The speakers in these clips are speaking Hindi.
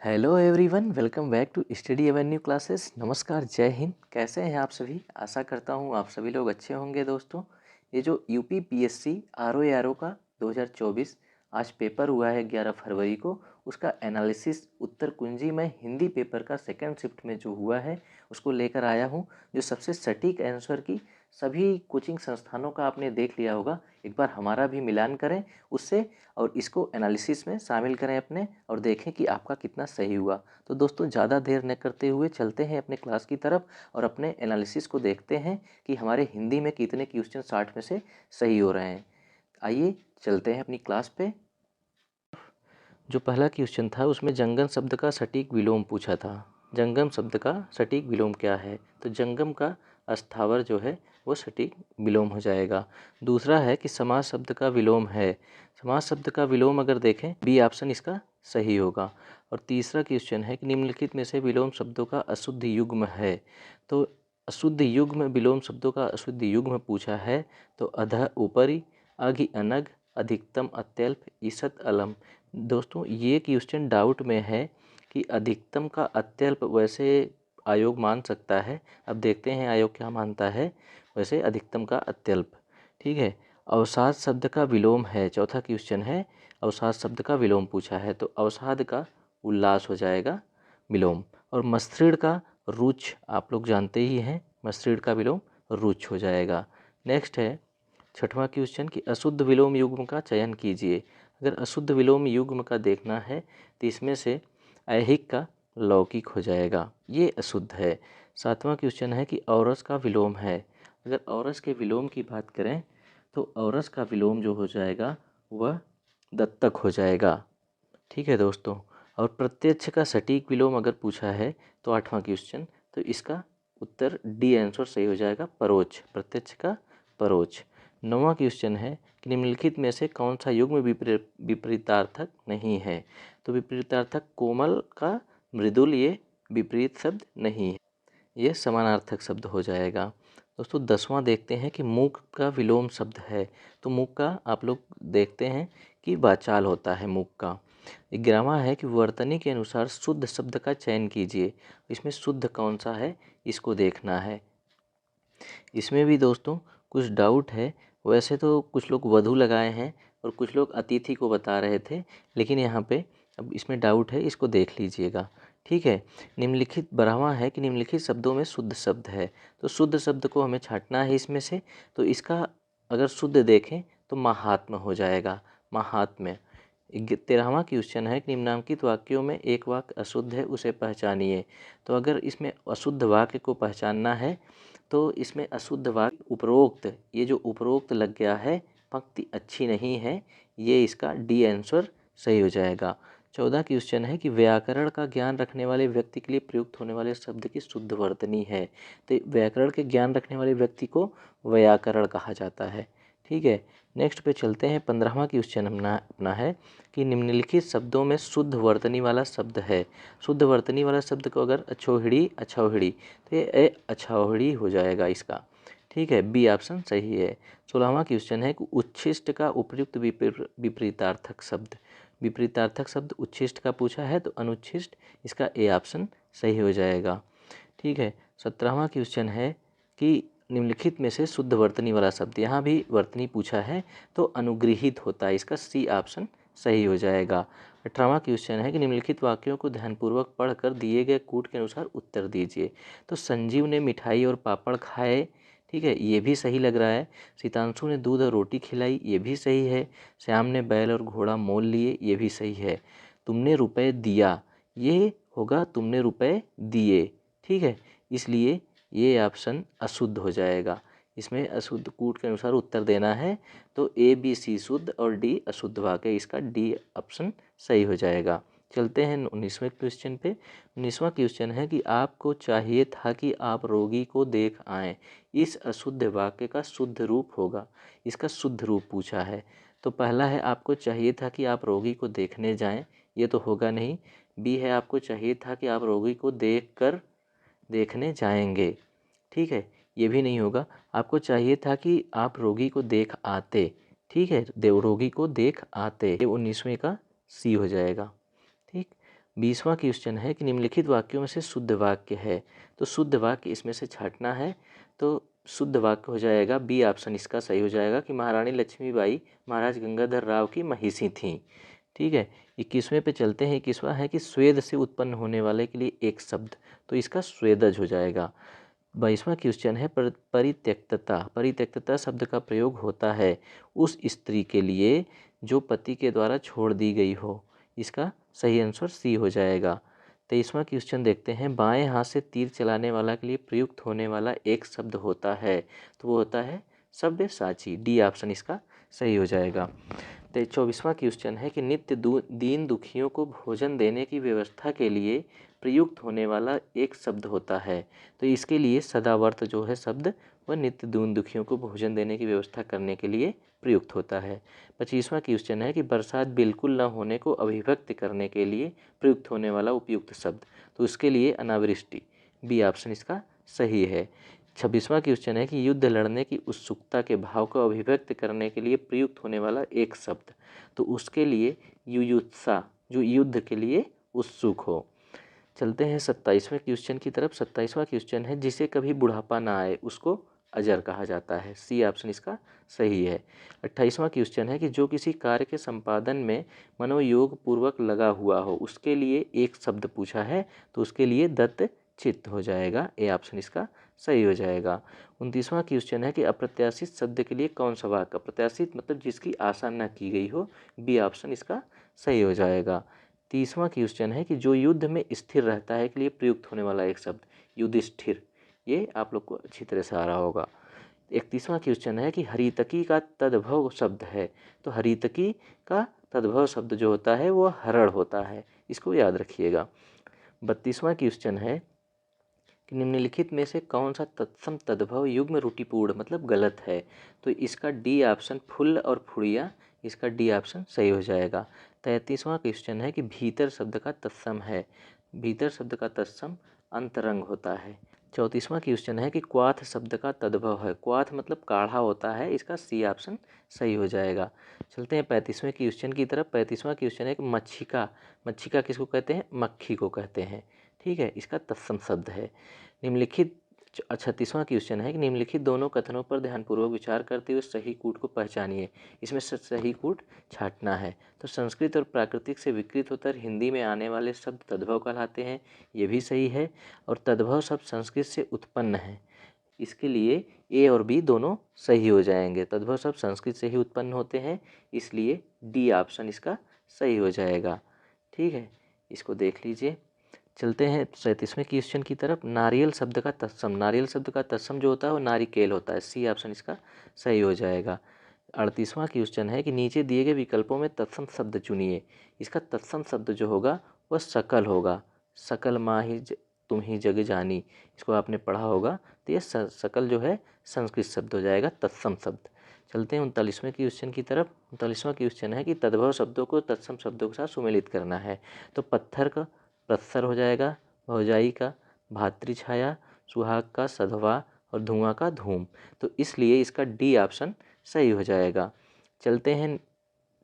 Hello everyone, welcome back to Study Avenue classes. नमस्कार, जय हिंद। कैसे हैं आप सभी? आशा करता हूँ आप सभी लोग अच्छे होंगे। दोस्तों, ये जो यूपी पीएससी आरओ का 2024 आज पेपर हुआ है 11 फरवरी को, उसका एनालिसिस उत्तर कुंजी में हिंदी पेपर का सेकंड शिफ्ट में जो हुआ है उसको लेकर आया हूँ। जो सबसे सटीक आंसर की सभी कोचिंग संस्थानों का आपने देख लिया होगा, एक बार हमारा भी मिलान करें उससे और इसको एनालिसिस में शामिल करें अपने, और देखें कि आपका कितना सही हुआ। तो दोस्तों, ज़्यादा देर न करते हुए चलते हैं अपने क्लास की तरफ और अपने एनालिसिस को देखते हैं कि हमारे हिंदी में कितने क्वेश्चन 60 में से सही हो रहे हैं। आइए चलते हैं अपनी क्लास पे। जो पहला क्वेश्चन था उसमें जंगम शब्द का सटीक विलोम पूछा था। जंगम शब्द का सटीक विलोम क्या है? तो जंगम का अस्थावर जो है वो सटीक विलोम हो जाएगा। दूसरा है कि समास शब्द का विलोम है। समास शब्द का विलोम अगर देखें, बी ऑप्शन इसका सही होगा। और तीसरा क्वेश्चन है कि निम्नलिखित में से विलोम शब्दों का अशुद्ध युग्म है। तो अशुद्ध युग्म, विलोम शब्दों का अशुद्ध युग्म पूछा है। तो अधः ऊपरी, अघि अनग, अधिकतम अत्यल्प, ईसत अलम। दोस्तों, ये क्वेश्चन डाउट में है कि अधिकतम का अत्यल्प वैसे आयोग मान सकता है। अब देखते हैं आयोग क्या मानता है। वैसे अधिकतम का अत्यल्प ठीक है। अवसाद शब्द का विलोम है, चौथा क्वेश्चन है। अवसाद शब्द का विलोम पूछा है, तो अवसाद का उल्लास हो जाएगा विलोम। और मसृण का रुच आप लोग जानते ही हैं, मसृण का विलोम रुच हो जाएगा। नेक्स्ट है छठवां क्वेश्चन कि अशुद्ध विलोम युग्म का चयन कीजिए। अगर अशुद्ध विलोम युग्म का देखना है तो इसमें से ऐहिक का लौकिक हो जाएगा, ये अशुद्ध है। सातवां क्वेश्चन है कि औरस का विलोम है। अगर औरस के विलोम की बात करें तो औरस का विलोम जो हो जाएगा वह दत्तक हो जाएगा। ठीक है दोस्तों। और प्रत्यक्ष का सटीक विलोम अगर पूछा है तो आठवां क्वेश्चन, तो इसका उत्तर डी आंसर सही हो जाएगा, परोक्ष, प्रत्यक्ष का परोक्ष। नौवां क्वेश्चन है कि निम्नलिखित में से कौन सा युग्म विपरीतार्थक नहीं है। तो विपरीतार्थक कोमल का मृदुल ये विपरीत शब्द नहीं है, ये समानार्थक शब्द हो जाएगा। दोस्तों, 10वां देखते हैं कि मूक का विलोम शब्द है। तो मूक का आप लोग देखते हैं कि वाचाल होता है मूक का। 11वां है कि वर्तनी के अनुसार शुद्ध शब्द का चयन कीजिए। इसमें शुद्ध कौन सा है इसको देखना है। इसमें भी दोस्तों कुछ डाउट है। वैसे तो कुछ लोग वधु लगाए हैं और कुछ लोग अतिथि को बता रहे थे, लेकिन यहाँ पे अब इसमें डाउट है, इसको देख लीजिएगा। ठीक है। निम्नलिखित 12वां है कि निम्नलिखित शब्दों में शुद्ध शब्द है। तो शुद्ध शब्द को हमें छांटना है इसमें से। तो इसका अगर शुद्ध देखें तो महात्म हो जाएगा, महात्म्य। 13वां क्वेश्चन है कि निम्नांकित वाक्यों में एक वाक्य अशुद्ध है, उसे पहचानिए। तो अगर इसमें अशुद्ध वाक्य को पहचानना है तो इसमें अशुद्ध वाक्य उपरोक्त, ये जो उपरोक्त लग गया है, पंक्ति अच्छी नहीं है, ये इसका डी आंसर सही हो जाएगा। 14 क्वेश्चन है कि व्याकरण का ज्ञान रखने वाले व्यक्ति के लिए प्रयुक्त होने वाले शब्द की शुद्ध वर्तनी है। तो व्याकरण के ज्ञान रखने वाले व्यक्ति को व्याकरण कहा जाता है। ठीक है। नेक्स्ट पे चलते हैं। 15वां क्वेश्चन अपना है कि निम्नलिखित शब्दों में शुद्ध वर्तनी वाला शब्द है। शुद्ध वर्तनी वाला शब्द को अगर अछोहिड़ी, अछौहिड़ी, तो ये अछौहिड़ी हो जाएगा इसका। ठीक है, बी ऑप्शन सही है। 16वां क्वेश्चन है कि उच्छिष्ट का उपयुक्त विपरीतार्थक शब्द। विपरीतार्थक शब्द उच्छिष्ट का पूछा है, तो अनुच्छिष्ट, इसका ए ऑप्शन सही हो जाएगा। ठीक है। 17वां क्वेश्चन है कि निम्नलिखित में से शुद्ध वर्तनी वाला शब्द, यहाँ भी वर्तनी पूछा है तो अनुगृहित होता है, इसका सी ऑप्शन सही हो जाएगा। 18वां क्वेश्चन है कि निम्नलिखित वाक्यों को ध्यानपूर्वक पढ़कर दिए गए कूट के अनुसार उत्तर दीजिए। तो संजीव ने मिठाई और पापड़ खाए, ठीक है, ये भी सही लग रहा है। सीतांशु ने दूध और रोटी खिलाई, ये भी सही है। श्याम ने बैल और घोड़ा मोल लिए, ये भी सही है। तुमने रुपए दिया, ये होगा तुमने रुपए दिए। ठीक है, इसलिए ये ऑप्शन अशुद्ध हो जाएगा। इसमें अशुद्ध कूट के अनुसार उत्तर देना है, तो ए बी सी शुद्ध और डी अशुद्ध वाक्य, इसका डी ऑप्शन सही हो जाएगा। चलते हैं 19वें क्वेश्चन पे। 19वां क्वेश्चन है कि आपको चाहिए था कि आप रोगी को देख आएँ, इस अशुद्ध वाक्य का शुद्ध रूप होगा। इसका शुद्ध रूप पूछा है। तो पहला है आपको चाहिए था कि आप रोगी को देखने जाएं, ये तो होगा नहीं। बी है आपको चाहिए था कि आप रोगी को देखने जाएंगे, ठीक है, ये भी नहीं होगा। आपको चाहिए था कि आप रोगी को देख आते, ठीक है, रोगी को देख आते, ये 19वें का सी हो जाएगा। ठीक। 20वां क्वेश्चन है कि निम्नलिखित वाक्यों में से शुद्ध वाक्य है, तो शुद्ध वाक्य इसमें से छांटना है। तो शुद्ध वाक्य हो जाएगा बी ऑप्शन इसका सही हो जाएगा कि महारानी लक्ष्मीबाई महाराज गंगाधर राव की महिषी थीं। ठीक है, 21वें पे चलते हैं। 21वां है कि स्वेद से उत्पन्न होने वाले के लिए एक शब्द, तो इसका स्वेदज हो जाएगा। 22वां क्वेश्चन है परित्यक्तता। परित्यक्तता शब्द का प्रयोग होता है उस स्त्री के लिए जो पति के द्वारा छोड़ दी गई हो, इसका सही आंसर सी हो जाएगा। 23वां क्वेश्चन देखते हैं। बाएं हाथ से तीर चलाने वाला के लिए प्रयुक्त होने वाला एक शब्द होता है, तो वो होता है सब्यसाची। डी ऑप्शन इसका सही हो जाएगा। तो 24वां क्वेश्चन है कि नित्य दीन दुखियों को भोजन देने की व्यवस्था के लिए प्रयुक्त होने वाला एक शब्द होता है, तो इसके लिए सदावर्त जो है शब्द वह नित्य दीन दुखियों को भोजन देने की व्यवस्था करने के लिए प्रयुक्त होता है। 25वां क्वेश्चन है कि बरसात बिल्कुल न होने को अभिव्यक्त करने के लिए प्रयुक्त होने वाला उपयुक्त शब्द, तो उसके लिए अनावृष्टि। बी ऑप्शन इसका सही है। 26वां क्वेश्चन है कि युद्ध लड़ने की उत्सुकता के भाव को अभिव्यक्त करने के लिए प्रयुक्त होने वाला एक शब्द, तो उसके लिए युयुत्सा, जो युद्ध के लिए उत्सुक हो। चलते हैं 27वें क्वेश्चन की तरफ। 27वां क्वेश्चन है जिसे कभी बुढ़ापा ना आए उसको अजर कहा जाता है। सी ऑप्शन इसका सही है। 28वां क्वेश्चन है कि जो किसी कार्य के संपादन में मनोयोग पूर्वक लगा हुआ हो उसके लिए एक शब्द पूछा है, तो उसके लिए दत्त चित्त हो जाएगा। ए ऑप्शन इसका सही हो जाएगा। 29वां क्वेश्चन है कि अप्रत्याशित शब्द के लिए कौन सा वाक्य, अप्रत्याशित मतलब जिसकी आशा न की गई हो, बी ऑप्शन इसका सही हो जाएगा। 30वां क्वेश्चन है कि जो युद्ध में स्थिर रहता है के लिए प्रयुक्त होने वाला एक शब्द, युधिष्ठिर। ये आप लोग को अच्छी तरह से आ रहा होगा। 31वां क्वेश्चन है कि हरितकी का तद्भव शब्द है, तो हरितकी का तद्भव शब्द जो होता है वो हरण होता है, इसको याद रखिएगा। 32वां क्वेश्चन है कि निम्नलिखित में से कौन सा तत्सम तद्भव युग्म रूढ़िपूर्ण मतलब गलत है, तो इसका डी ऑप्शन फुल्ल और फुड़िया, इसका डी ऑप्शन सही हो जाएगा। 33वां क्वेश्चन है कि भीतर शब्द का तत्सम है, भीतर शब्द का तत्सम अंतरंग होता है। 34वां क्वेश्चन है कि क्वाथ शब्द का तद्भव है, क्वाथ मतलब काढ़ा होता है, इसका सी ऑप्शन सही हो जाएगा। चलते हैं 35वें क्वेश्चन की तरफ। 35वां क्वेश्चन है कि मच्छिका, मच्छिका किसको कहते हैं, मक्खी को कहते हैं। ठीक है, इसका तत्सम शब्द है। निम्नलिखित 36वां क्वेश्चन है कि निम्नलिखित दोनों कथनों पर ध्यानपूर्वक विचार करते हुए सही कूट को पहचानिए। इसमें से सही कूट छांटना है। तो संस्कृत और प्राकृतिक से विकृत होकर हिंदी में आने वाले शब्द तद्भव कहलाते हैं, ये भी सही है। और तद्भव शब्द संस्कृत से उत्पन्न है, इसके लिए ए और बी दोनों सही हो जाएंगे। तद्भव शब्द संस्कृत से ही उत्पन्न होते हैं, इसलिए डी ऑप्शन इसका सही हो जाएगा। ठीक है, इसको देख लीजिए। चलते हैं 37वें क्वेश्चन की तरफ। नारियल शब्द का तत्सम, नारियल शब्द का तत्सम जो होता है वो नारिकेल होता है, सी ऑप्शन इसका सही हो जाएगा। 38वां क्वेश्चन है कि नीचे दिए गए विकल्पों में तत्सम शब्द चुनिए। इसका तत्सम शब्द जो होगा वह सकल होगा, सकल माँ ही तुम ही जग जानी, इसको आपने पढ़ा होगा, तो ये सकल जो है संस्कृत शब्द हो जाएगा तत्सम शब्द। चलते हैं 39वें क्वेश्चन की तरफ। 39वां क्वेश्चन है कि तद्भव शब्दों को तत्सम शब्दों के साथ सुमेलित करना है, तो पत्थर का प्रत्सर हो जाएगा, भौजाई का भातृछाया, सुहाग का सधवा और धुआं का धूम, तो इसलिए इसका डी ऑप्शन सही हो जाएगा। चलते हैं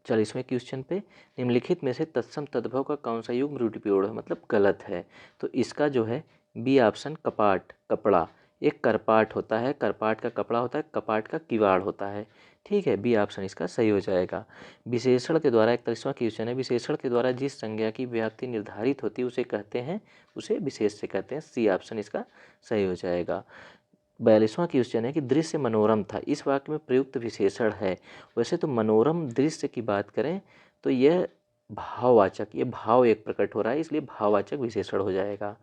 40वें क्वेश्चन पे। निम्नलिखित में से तत्सम तद्भव का कौन सा युग्म रूढ़िपूर्ण है मतलब गलत है, तो इसका जो है बी ऑप्शन कपाट, कपड़ा। एक करपाट होता है, करपाट का कपड़ा होता है, कपाट का किवाड़ होता है। ठीक है, बी ऑप्शन इसका सही हो जाएगा। विशेषण के द्वारा 41वां क्वेश्चन है, विशेषण के द्वारा जिस संज्ञा की व्याप्ति निर्धारित होती है उसे कहते हैं, उसे विशेष से कहते हैं, सी ऑप्शन इसका सही हो जाएगा। 42वां क्वेश्चन है कि दृश्य मनोरम था, इस वाक्य में प्रयुक्त विशेषण है। वैसे तो मनोरम दृश्य की बात करें तो यह भाववाचक, ये भाव एक प्रकट हो रहा है, इसलिए भाववाचक विशेषण हो जाएगा।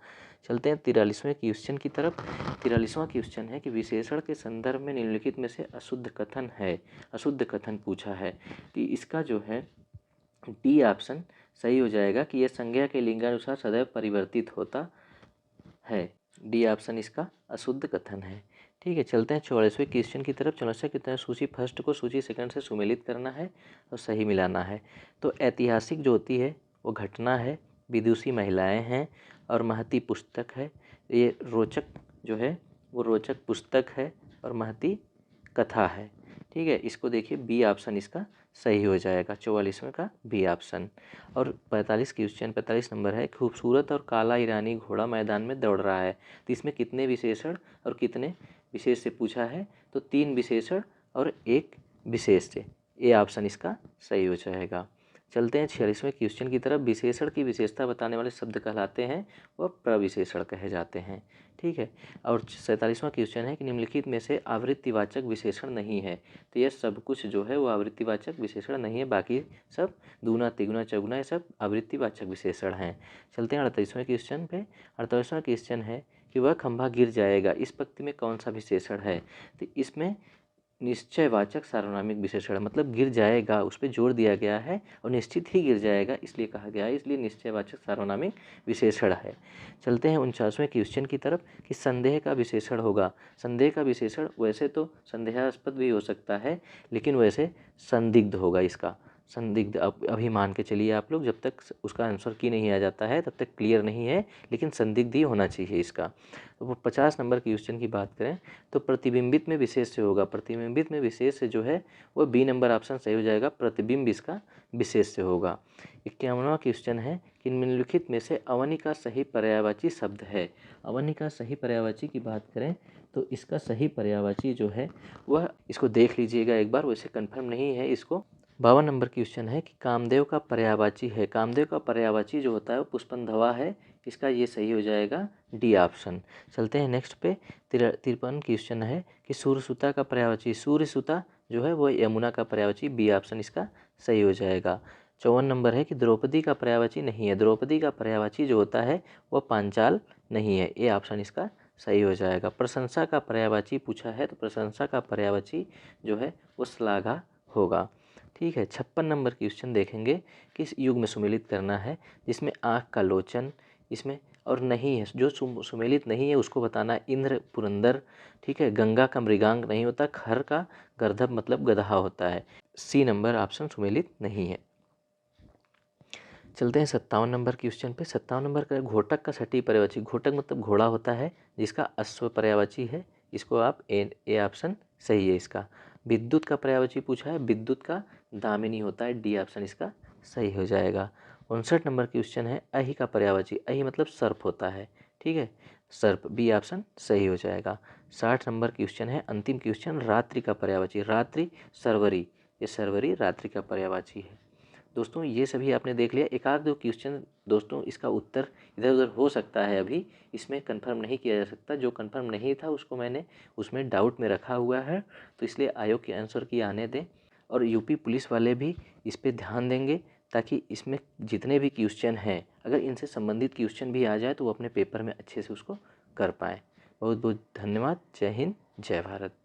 चलते हैं 43वें क्वेश्चन की तरफ। 43वां क्वेश्चन है कि विशेषण के संदर्भ में निम्नलिखित में से अशुद्ध कथन है, अशुद्ध कथन पूछा है, तो इसका जो है डी ऑप्शन सही हो जाएगा कि यह संज्ञा के लिंगानुसार सदैव परिवर्तित होता है। डी ऑप्शन इसका अशुद्ध कथन है। ठीक है, चलते हैं 44वें क्वेश्चन की तरफ। 44वें क्वेश्चन सूची फर्स्ट को सूची सेकंड से सुमेलित करना है और सही मिलाना है। तो ऐतिहासिक जो होती है वो घटना है, विदुषी महिलाएं हैं और महती पुस्तक है। ये रोचक जो है वो रोचक पुस्तक है और महती कथा है। ठीक है, इसको देखिए बी ऑप्शन इसका सही हो जाएगा। 44वें का बी ऑप्शन। और 45 क्वेश्चन 45 नंबर है, खूबसूरत और काला ईरानी घोड़ा मैदान में दौड़ रहा है, तो इसमें कितने विशेषण और कितने विशेष से पूछा है, तो 3 विशेषण और 1 विशेष से। ए ऑप्शन इसका सही हो जाएगा। चलते हैं 46वें क्वेश्चन की तरफ। विशेषण की विशेषता बताने वाले शब्द कहलाते हैं वह प्रविशेषण कहे जाते हैं। ठीक है। और 47वां क्वेश्चन है कि निम्नलिखित में से आवृत्तिवाचक विशेषण नहीं है, तो यह सब कुछ जो है वो आवृत्तिवाचक विशेषण नहीं है, बाकी सब दूना तिगुना चौगुना ये सब आवृत्तिवाचक विशेषण हैं। चलते हैं 48वें क्वेश्चन पे। 48वां क्वेश्चन है कि वह खंभा गिर जाएगा, इस पंक्ति में कौन सा विशेषण है, तो इसमें निश्चयवाचक सार्वनामिक विशेषण, मतलब गिर जाएगा उस पर जोर दिया गया है और निश्चित ही गिर जाएगा इसलिए कहा गया है, इसलिए निश्चयवाचक सार्वनामिक विशेषण है। चलते हैं 49वें क्वेश्चन की तरफ कि संदेह का विशेषण होगा। संदेह का विशेषण वैसे तो संदेहास्पद भी हो सकता है, लेकिन वैसे संदिग्ध होगा इसका। संदिग्ध अभी मान के चलिए आप लोग, जब तक उसका आंसर की नहीं आ जाता है तब तक क्लियर नहीं है, लेकिन संदिग्ध ही होना चाहिए इसका। तो वो 50 नंबर की क्वेश्चन की बात करें तो प्रतिबिंबित में विशेष से होगा। प्रतिबिंबित में विशेष से जो है वो बी नंबर ऑप्शन सही हो जाएगा, प्रतिबिंब इसका विशेष से होगा। 51वां क्वेश्चन है कि निम्नलिखित में से अवनि का सही पर्यायवाची शब्द है। अवनि का सही पर्यायवाची की बात करें तो इसका सही पर्यायवाची जो है वह, इसको देख लीजिएगा एक बार, वैसे कंफर्म नहीं है इसको। 52 नंबर क्वेश्चन है कि कामदेव का पर्यायवाची है। कामदेव का पर्यायवाची जो होता है वो पुष्पंधवा है, इसका ये सही हो जाएगा डी ऑप्शन। चलते हैं नेक्स्ट पे। 53 क्वेश्चन है कि सूर्यसुता का पर्यायवाची, सूर्यसुता जो है वो यमुना का पर्यायवाची, बी ऑप्शन इसका सही हो जाएगा। 54 नंबर है कि द्रौपदी का पर्यायवाची नहीं है। द्रौपदी का पर्यायवाची जो होता है वह पांचाल नहीं है, ए ऑप्शन इसका सही हो जाएगा। प्रशंसा का पर्यायवाची पूछा है तो प्रशंसा का पर्यायवाची जो है वो श्लाघा होगा। ठीक है। 56 नंबर क्वेश्चन देखेंगे, किस युग में सुमेलित करना है, जिसमें आँख का लोचन इसमें और नहीं है, जो सुमेलित नहीं है उसको बताना। इंद्र पुरंदर, ठीक है। गंगा का मृगांक नहीं होता, खर का गर्दभ मतलब गधा होता है, सी नंबर ऑप्शन सुमेलित नहीं है। चलते हैं 57 नंबर क्वेश्चन पे। 57 नंबर का घोटक का सटी पर्यायवाची, घोटक मतलब घोड़ा होता है जिसका अश्व पर्यायवाची है, इसको आप ए ऑप्शन सही है इसका। विद्युत का पर्यायवाची पूछा है, विद्युत का दामिनी होता है, डी ऑप्शन इसका सही हो जाएगा। 59 नंबर क्वेश्चन है अहि का पर्यायवाची, अहि मतलब सर्प होता है, ठीक है, सर्प, बी ऑप्शन सही हो जाएगा। 60 नंबर क्वेश्चन है अंतिम क्वेश्चन, रात्रि का पर्यायवाची, रात्रि सर्वरी, ये सर्वरी रात्रि का पर्यायवाची है। दोस्तों ये सभी आपने देख लिया। एक आध दो क्वेश्चन दोस्तों इसका उत्तर इधर उधर हो सकता है, अभी इसमें कंफर्म नहीं किया जा सकता। जो कंफर्म नहीं था उसको मैंने उसमें डाउट में रखा हुआ है, तो इसलिए आयोग के आंसर की आने दें। और यूपी पुलिस वाले भी इस पर ध्यान देंगे, ताकि इसमें जितने भी क्वेश्चन हैं अगर इनसे संबंधित क्वेश्चन भी आ जाए तो वो अपने पेपर में अच्छे से उसको कर पाएँ। बहुत बहुत धन्यवाद। जय हिंद, जय भारत।